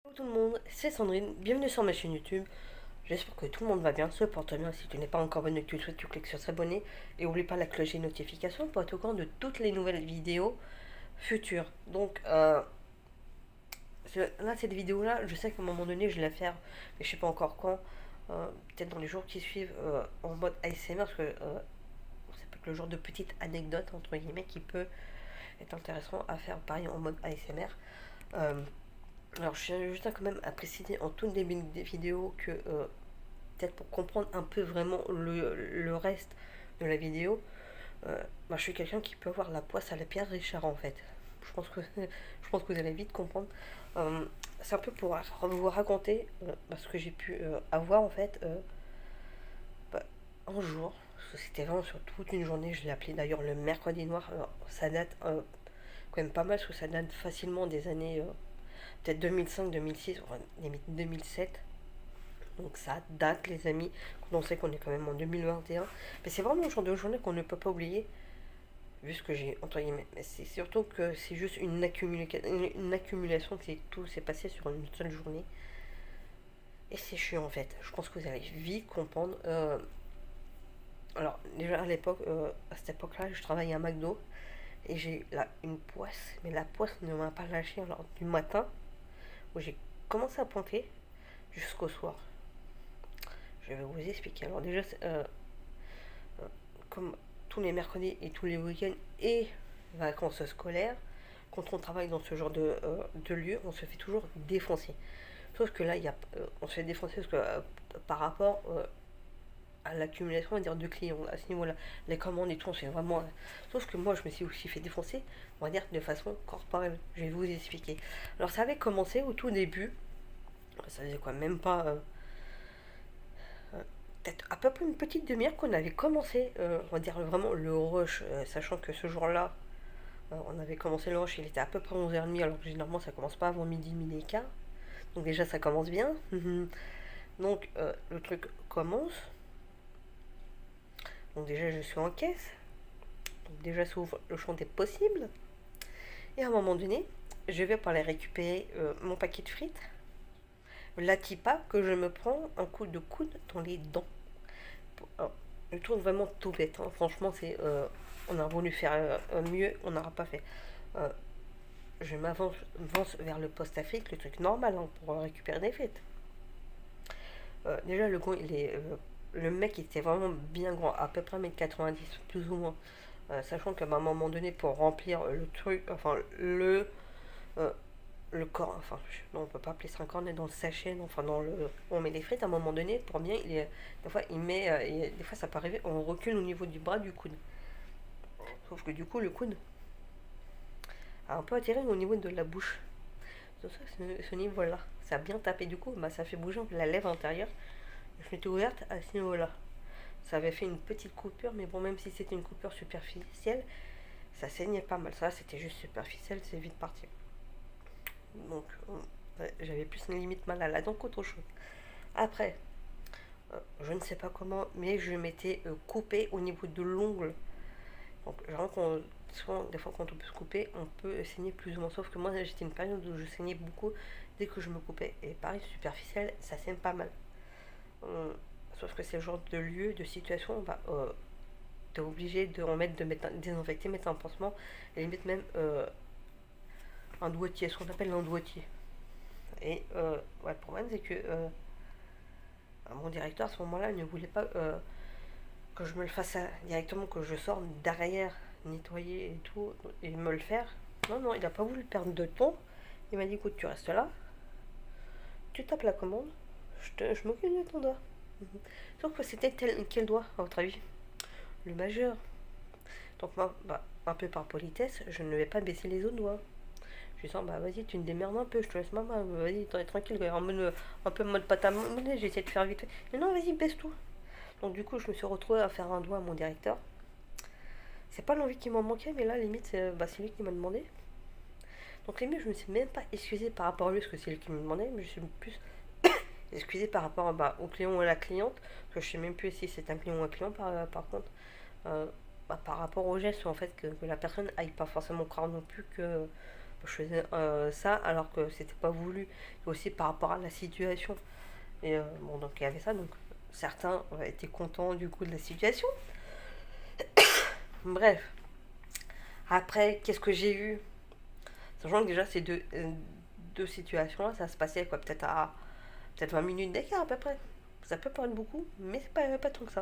Bonjour tout le monde, c'est Sandrine, bienvenue sur ma chaîne YouTube. J'espère que tout le monde va bien, se porte bien. Si tu n'es pas encore abonné, que tu le souhaites, tu cliques sur s'abonner. Et n'oublie pas la cloche des notifications pour être au courant de toutes les nouvelles vidéos futures. Donc là, cette vidéo-là, je sais qu'à un moment donné, je vais la faire, mais je sais pas encore quand. Peut-être dans les jours qui suivent, en mode ASMR, parce que c'est peut-être le genre de petite anecdote, entre guillemets, qui peut être intéressant à faire pareil en mode ASMR. Alors, je tiens juste quand même à préciser en tout début des vidéos que, peut-être pour comprendre un peu vraiment le reste de la vidéo, je suis quelqu'un qui peut avoir la poisse à la Pierre Richard en fait. Je pense que, je pense que vous allez vite comprendre. Euh, c'est un peu pour vous raconter ce que j'ai pu avoir en fait bah, un jour. Parce que c'était vraiment sur toute une journée. Je l'ai appelé d'ailleurs le mercredi noir. Alors, ça date quand même pas mal, parce que ça date facilement des années peut-être 2005-2006, limite 2007. Donc ça date les amis, quand on sait qu'on est quand même en 2021. Mais c'est vraiment le genre de journée qu'on ne peut pas oublier, vu ce que j'ai entre guillemets. Mais c'est surtout que c'est juste une accumulation, que tout s'est passé sur une seule journée. Et c'est chiant en fait. Je pense que vous allez vite comprendre. Alors déjà à cette époque-là, je travaillais à McDo. Et j'ai là une poisse. Mais la poisse ne m'a pas lâché alors, du matin, où j'ai commencé à pomper, jusqu'au soir. Je vais vous expliquer. Alors déjà, comme tous les mercredis et tous les week-ends et vacances scolaires, quand on travaille dans ce genre de lieu, on se fait toujours défoncer. Sauf que là, on se fait défoncer parce que, par rapport à l'accumulation, on va dire, de clients à ce niveau-là. Les commandes et tout, c'est vraiment. Sauf que moi, je me suis aussi fait défoncer, on va dire, de façon corporelle. Je vais vous expliquer. Alors, ça avait commencé au tout début. Ça faisait quoi, même pas. Peut-être à peu près une petite demi-heure qu'on avait commencé, on va dire vraiment le rush, sachant que ce jour-là, on avait commencé le rush, il était à peu près 11h30, alors que généralement ça commence pas avant midi, midi et quart. Donc déjà ça commence bien. Donc le truc commence. Donc déjà je suis en caisse. Donc déjà s'ouvre le champ des possibles. Et à un moment donné, je vais pour aller récupérer mon paquet de frites. La tipa que je me prends un coup de coude dans les dents. Alors, je trouve vraiment tout bête, hein. Franchement, on a voulu faire mieux, on n'aura pas fait. Euh, je m'avance vers le poste Afrique, le truc normal, hein, pour récupérer des frites. Déjà, le mec était vraiment bien grand, à peu près 1,90 m, plus ou moins. Sachant qu'à un moment donné, pour remplir le truc, enfin, euh, le corps, enfin, non, on peut pas appeler ça un cornet dans le sachet, non, enfin, on met les frites à un moment donné, pour bien, des fois, des fois, ça peut arriver, on recule au niveau du bras, du coude. Sauf que du coup, le coude a un peu atterri au niveau de la bouche. C'est ça, ce niveau-là. Ça a bien tapé du coup, ça fait bouger la lèvre intérieure. Je m'étais ouverte à ce niveau-là. Ça avait fait une petite coupure, mais bon, même si c'était une coupure superficielle, ça saignait pas mal. Ça, c'était juste superficiel, c'est vite parti. Donc, ouais, j'avais plus une limite mal à la dent qu'autre chose. Après, je ne sais pas comment, mais je m'étais coupé au niveau de l'ongle. Donc, genre, souvent, des fois, quand on peut se couper, on peut saigner plus ou moins. Sauf que moi, j'étais une période où je saignais beaucoup dès que je me coupais. Et pareil, superficiel, ça saigne pas mal. Sauf que c'est le genre de lieu, de situation, t'es obligé de mettre désinfecter, mettre un pansement, et limite même un doigtier, ce qu'on appelle un doigtier. Et ouais, le problème, c'est que mon directeur, à ce moment-là, ne voulait pas que je me le fasse directement, que je sorte derrière, nettoyer et tout, et me le faire. Non, non, il n'a pas voulu perdre de temps. Il m'a dit, écoute, tu restes là, tu tapes la commande, je m'occupe de ton doigt. Sauf que c'était quel doigt, à votre avis? Le majeur. Donc moi, un peu par politesse, je ne vais pas baisser les autres doigts. Je lui dis, bah vas-y, tu me démerdes un peu, je te laisse ma main, vas-y, tranquille, un peu en mode pâte à modeler, j'essaie de faire vite. Mais non, vas-y, baisse tout. Donc du coup, je me suis retrouvée à faire un doigt à mon directeur. C'est pas l'envie qui m'en manquait, mais là, limite, c'est lui qui m'a demandé. Donc limite, je me suis même pas excusée par rapport à lui, parce que c'est lui qui me demandait, mais je suis plus excusée par rapport au client ou à la cliente, parce que je sais même plus si c'est un client ou un client par contre. Par rapport au geste, en fait, que la personne aille pas forcément croire non plus que Je faisais ça alors que c'était pas voulu, et aussi par rapport à la situation. Et bon, donc il y avait ça, donc certains étaient contents du coup de la situation. Bref, après, qu'est-ce que j'ai eu? Sachant que déjà ces deux situations-là, ça se passait quoi, peut-être à peut-être 20 minutes d'écart à peu près. Ça peut paraître beaucoup, mais c'est pas tant que ça.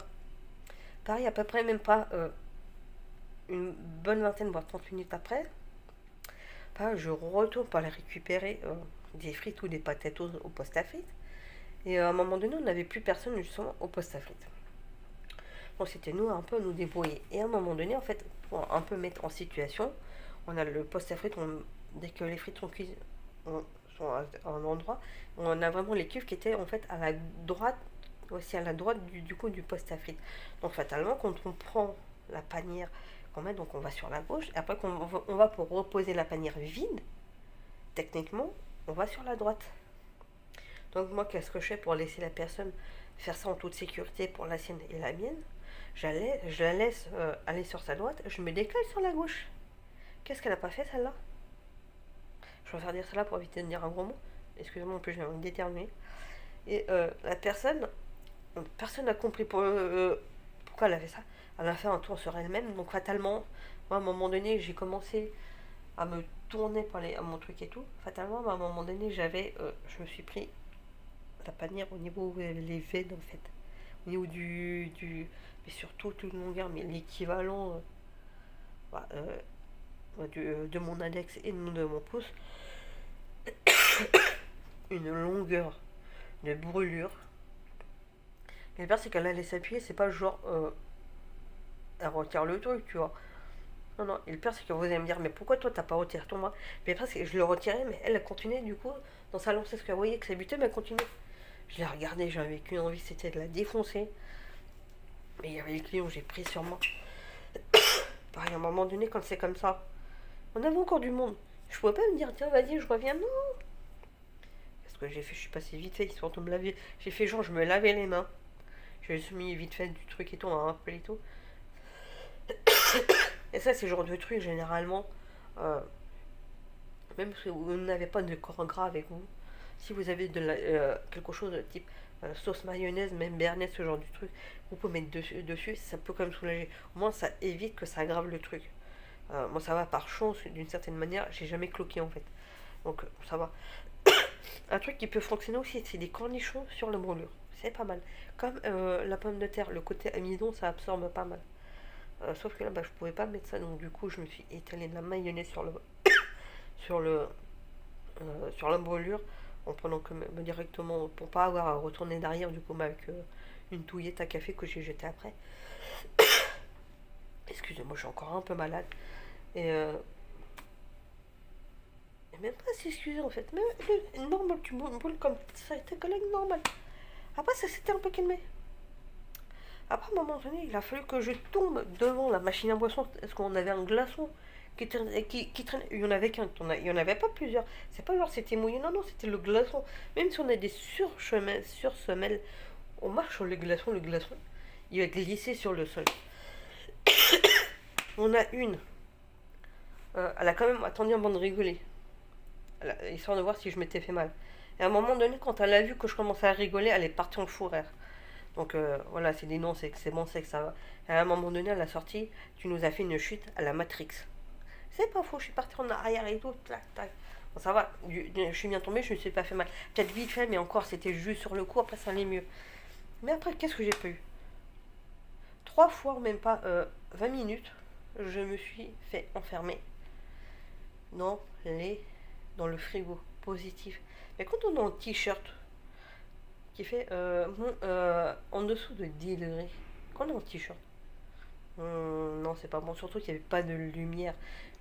Pareil, à peu près même pas une bonne vingtaine, voire 30 minutes après, je retourne pour aller récupérer des frites ou des patates au poste à frites. Et à un moment donné, on n'avait plus personne justement au poste à frites. Donc c'était nous un peu à nous débrouiller. Et à un moment donné, en fait, pour un peu mettre en situation, on a le poste à frites, dès que les frites sont cuites, sont à un endroit, on a vraiment les cuves qui étaient en fait à la droite, aussi à la droite du coup du poste à frites. Donc fatalement, quand on prend la panière qu'on met, donc on va sur la gauche, et après on va pour reposer la panière vide, techniquement, on va sur la droite. Donc moi, qu'est-ce que je fais pour laisser la personne faire ça en toute sécurité pour la sienne et la mienne? Je la laisse aller sur sa droite, je me décale sur la gauche. Qu'est-ce qu'elle n'a pas fait celle-là? Je préfère dire celle-là pour éviter de dire un gros mot. Excusez-moi, en plus j'ai envie d'éternuer. Et la personne n'a compris pourquoi elle a fait ça. Elle a fait un tour sur elle-même, donc fatalement, moi à un moment donné, j'ai commencé à me tourner à mon truc et tout. Fatalement, à un moment donné, je me suis pris la panière au niveau où il y avait les veines en fait. Au niveau mais surtout toute longueur, mais l'équivalent de mon index et de mon pouce, une longueur de brûlure. Et le pire, c'est qu'elle allait s'appuyer, c'est pas genre elle retire le truc, tu vois. Non, non, et le pire, c'est que vous allez me dire, mais pourquoi toi t'as pas retiré ton bras? Mais le pire, c'est que je le retirais, mais elle a continué du coup dans sa lancée, parce qu'elle voyait que ça butait, mais elle continuait. Je l'ai regardé, j'avais qu'une envie, c'était de la défoncer. Mais il y avait le client, j'ai pris sur moi. Pareil, à un moment donné, quand c'est comme ça, on avait encore du monde. Je pouvais pas me dire, tiens, vas-y, je reviens. Non. Parce que j'ai fait, je suis passé vite fait, histoire de me laver. J'ai fait genre, je me lavais les mains. Je me suis mis vite fait du truc et tout, un peu et tout. Et ça, c'est le genre de truc, généralement, même si vous n'avez pas de corps gras avec vous, si vous avez quelque chose de type sauce mayonnaise, même béarnaise, ce genre de truc, vous pouvez mettre dessus, ça peut quand même soulager. Au moins, ça évite que ça aggrave le truc. Moi, ça va par chance, d'une certaine manière, j'ai jamais cloqué en fait. Donc, ça va. Un truc qui peut fonctionner aussi, c'est des cornichons sur la brûlure. C'est pas mal. Comme la pomme de terre, le côté amidon, ça absorbe pas mal. Sauf que là, je pouvais pas mettre ça, donc du coup, je me suis étalé de la mayonnaise sur le, sur la brûlure, en prenant directement, pour pas avoir à retourner derrière, du coup, avec une touillette à café que j'ai jetée après. Excusez-moi, je suis encore un peu malade. Et même pas s'excuser en fait. Mais normal, tu brûles comme ça, tes collègues normal. Après, ça s'était un peu calmé. Après, à un moment donné, il a fallu que je tombe devant la machine à boisson. Parce qu'on avait un glaçon qui traînait. Il y en avait qu'un. Il n'y en avait pas plusieurs. C'est pas genre c'était mouillé. Non, non, c'était le glaçon. Même si on a des sursemelles, on marche sur le glaçon. Le glaçon, il va glisser sur le sol. On a une. Elle a quand même attendu avant de rigoler. Histoire de voir si je m'étais fait mal. Et à un moment donné, quand elle a vu que je commençais à rigoler, elle est partie en fou rire. Donc voilà, c'est des noms, c'est que c'est bon, c'est que ça va. Et à un moment donné, à la sortie, tu nous as fait une chute à la Matrix. C'est pas faux, je suis partie en arrière et tout, tac, tac. Bon, ça va, je suis bien tombée, je me suis pas fait mal. Peut-être vite fait, mais encore, c'était juste sur le coup, après ça allait mieux. Mais après, qu'est-ce que j'ai pas eu? 3 fois, même pas 20 minutes, je me suis fait enfermer dans dans le frigo positif. Mais quand on est en t-shirt qui fait en dessous de 10 degrés, quand on est en t-shirt, non, c'est pas bon. Surtout qu'il n'y avait pas de lumière.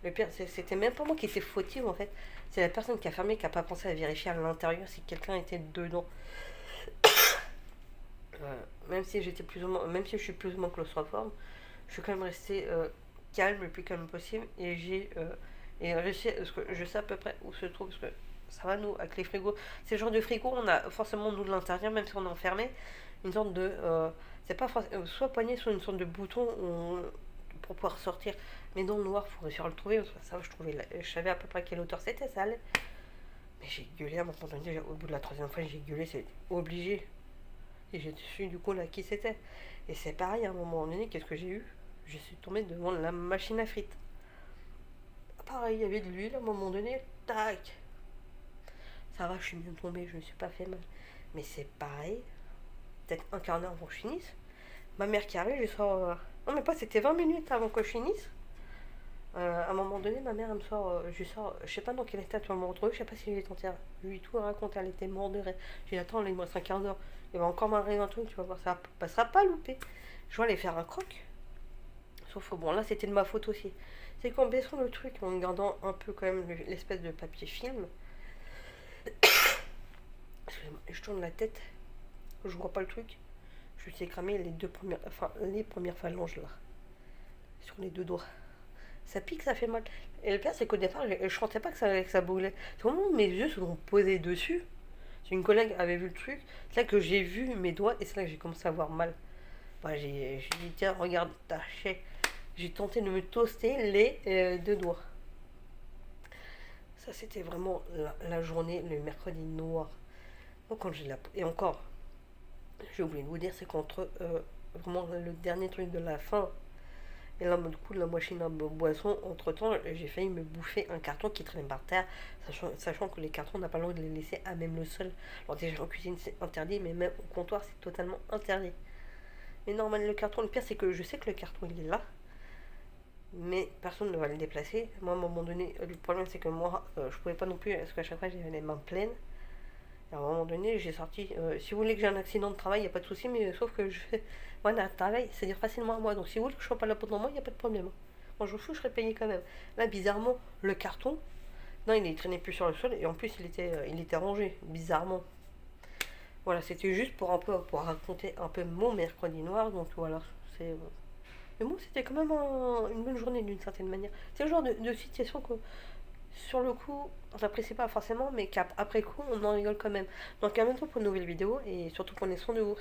Le pire, c'était même pas moi qui étais fautive en fait. C'est la personne qui a fermé qui a pas pensé à vérifier à l'intérieur si quelqu'un était dedans. Même si même si je suis plus ou moins claustrophobe, je suis quand même restée calme le plus calme possible et j'ai réussi, parce que je sais à peu près où se trouve, parce que ça va nous avec les frigos. C'est le genre de frigo, on a forcément nous de l'intérieur, même si on est enfermé, une sorte de c'est pas soit poignée, soit une sorte de bouton pour pouvoir sortir. Mais dans le noir, il faut réussir à le trouver. Ça, je savais à peu près quelle hauteur c'était, ça allait. Mais j'ai gueulé à un moment donné, au bout de la troisième fois, j'ai gueulé, c'est obligé. Et j'ai su du coup là qui c'était. Et c'est pareil, à un moment donné, qu'est-ce que j'ai eu? Je suis tombée devant la machine à frites. Pareil, il y avait de l'huile à un moment donné, tac. Ça va, je suis bien tombée, je me suis pas fait mal. Mais c'est pareil, peut-être un quart d'heure avant que je finisse. Ma mère qui arrive, je sors. Non, mais pas, c'était 20 minutes avant que je finisse. À un moment donné, ma mère, elle me sort. Je sors, je sais pas dans quel état tu vas me retrouver, je sais pas si elle est entière. Je lui ai tout raconté, elle était morte de rire. J'ai dit, attends, là, il me reste un quart d'heure. Il va encore m'arriver un truc, tu vas voir, ça passera pas loupé. Je vais aller faire un croc. Sauf que bon, là, c'était de ma faute aussi. C'est qu'en baissant le truc, en gardant un peu quand même l'espèce de papier film, je tourne la tête, je vois pas le truc. Je suis cramé les premières phalanges là, sur les deux doigts. Ça pique, ça fait mal. Et le pire, c'est qu'au départ, je sentais pas que ça brûlait. C'est au moment où mes yeux se sont posés dessus. Une collègue avait vu le truc. C'est là que j'ai vu mes doigts et c'est là que j'ai commencé à avoir mal. Bah, j'ai dit, tiens, regarde, tâchez. J'ai tenté de me toaster les deux doigts. Ça, c'était vraiment la journée, le mercredi noir. Moi, quand j'ai la. Et encore, j'ai oublié de vous dire, c'est qu'entre vraiment le dernier truc de la fin et là, du coup, de la machine à boisson, entre temps, j'ai failli me bouffer un carton qui traînait par terre, sachant que les cartons, on n'a pas le droit de les laisser à même le sol. Alors, déjà en cuisine, c'est interdit, mais même au comptoir, c'est totalement interdit. Mais normalement, le carton, le pire, c'est que je sais que le carton, il est là, mais personne ne va le déplacer. Moi, à un moment donné, le problème, c'est que moi, je pouvais pas non plus, parce qu'à chaque fois, j'avais les mains pleines. Et à un moment donné, j'ai sorti, si vous voulez que j'ai un accident de travail, il n'y a pas de souci, mais sauf que je fais, moi, un travail, c'est-à-dire facilement à moi. Donc, si vous voulez que je sois pas là pendant moi, il n'y a pas de problème. Moi, je vous fous, je serais payé quand même. Là, bizarrement, le carton, non, il ne traînait plus sur le sol, et en plus, il était rangé, bizarrement. Voilà, c'était juste pour un peu, pour raconter un peu mon mercredi noir. Donc, voilà, c'est. Mais bon, c'était quand même une bonne journée d'une certaine manière. C'est le genre de situation que sur le coup, on n'apprécie pas forcément, mais qu'après coup, on en rigole quand même. Donc à bientôt pour une nouvelle vidéo et surtout prenez soin de vous.